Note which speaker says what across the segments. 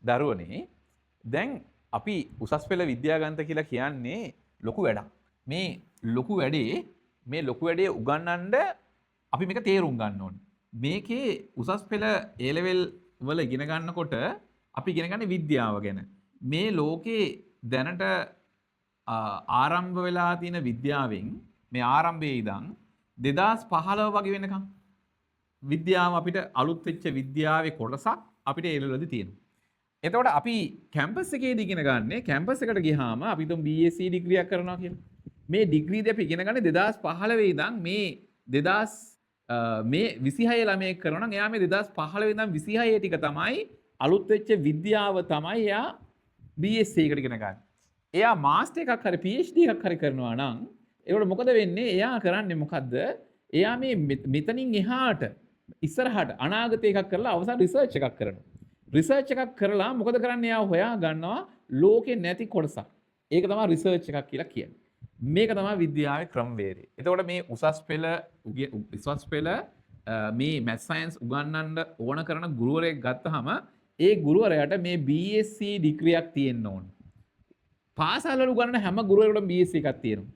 Speaker 1: දරුවනේ දැන් අපි උසස් පෙළ විද්‍යාගන්ත කියලා කියන්නේ ලොකු වැඩක්. මේ ලොකු වැඩේ උගන්වන්න අපි මේක තේරුම් ගන්න ඕනේ. මේකේ උසස් පෙළ A level වල ඉගෙන ගන්නකොට අපි ඉගෙන ගන්න විද්‍යාව ගැන. මේ ලෝකේ දැනට ආරම්භ වෙලා තියෙන විද්‍යාවෙන් මේ ආරම්භයේ ඉඳන් 2015 වගේ වෙනකම් විද්‍යාව අපිට අලුත් වෙච්ච විද්‍යාවේ කොටසක් අපිට A level වලදී තියෙනවා. එතකොට අපි කැම්පස් එකේදී ඉගෙන ගන්නේ කැම්පස් එකට ගියාම අපි තුන් BSc ඩිග්‍රී එකක් කරනවා කියලා. මේ ඩිග්‍රී දී අපි ඉගෙන ගන්නේ 2015 ඉඳන් මේ 26 ළමයෙක් කරනවා නම් එයා මේ 2015 ඉඳන් 26 ටික තමයි අලුත් වෙච්ච විද්‍යාව තමයි එයා BSc එකට ඉගෙන ගන්න. එයා මාස්ටර් එකක් හරි PhD එකක් හරි කරනවා නම් ඒකට මොකද වෙන්නේ? එයා කරන්නේ මොකද්ද? එයා මේ මෙතනින් එහාට ඉස්සරහට අනාගතය එකක් කරලා අවසන් රිසර්ච් එකක් කරනවා. රිසර්ච් එකක් කරලා මොකද කරන්නේ? එයා හොයා ගන්නවා ලෝකේ නැති කොටසක්. ඒක තමයි රිසර්ච් එකක් කියලා කියන්නේ. මේක තමයි විද්‍යාවේ ක්‍රමවේදය. එතකොට මේ උසස් පෙළ මේ මැත් සයන්ස් උගන්වන්න ඕන කරන ගුරුවරයෙක් ගත්තහම ඒ ගුරුවරයාට මේ BSc ඩිග්‍රී එකක් තියෙන්න ඕන. පාසල් වල උගන්වන හැම ගුරුවරයෙකුටම BSc එකක් තියෙනවා.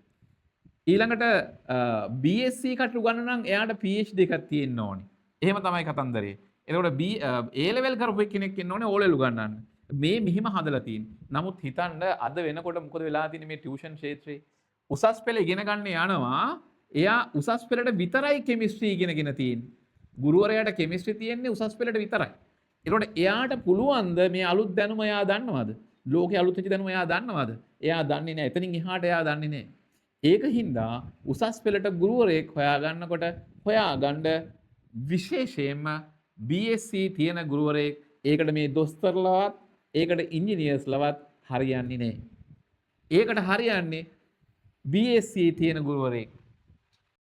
Speaker 1: ඊළඟට BSc එකට උගන්වන නම් එයාට PhD එකක් තියෙන්න ඕනේ. එහෙම තමයි කතන්දරේ. එතකොට A level කරපු කෙනෙක් ඉන්න ඕනේ O level උගන්වන්න. මේ මෙහිම හදලා තියෙන්නේ. නමුත් හිතන්න අද වෙනකොට මොකද වෙලා තියෙන්නේ මේ ටියුෂන් ක්ෂේත්‍රේ? උසස් පෙළ ඉගෙන ගන්න යනවා. එයා උසස් පෙළට විතරයි කෙමිස්ට්‍රි ඉගෙනගෙන තියෙන්නේ. ගුරුවරයාට කෙමිස්ට්‍රි තියෙන්නේ උසස් පෙළට විතරයි. එතකොට එයාට පුළුවන්ද මේ අලුත් දැනුම එයා දන්නවද? ලෝකේ අලුත් වෙච්ච දැනුම එයා දන්නවද? එයා දන්නේ නැහැ. එතනින් එහාට එයා දන්නේ නැහැ. ඒක හින්දා උසස් පෙළට ගුරුවරයෙක් හොයාගන්න විශේෂයෙන්ම BSc තියෙන ගුරුවරයෙක් ඒකට මේ දොස්තරලවත් ඒකට ඉංජිනේර්ස්ලවත් හරියන්නේ නැහැ. ඒකට හරියන්නේ BSc තියෙන ගුරුවරයෙක්.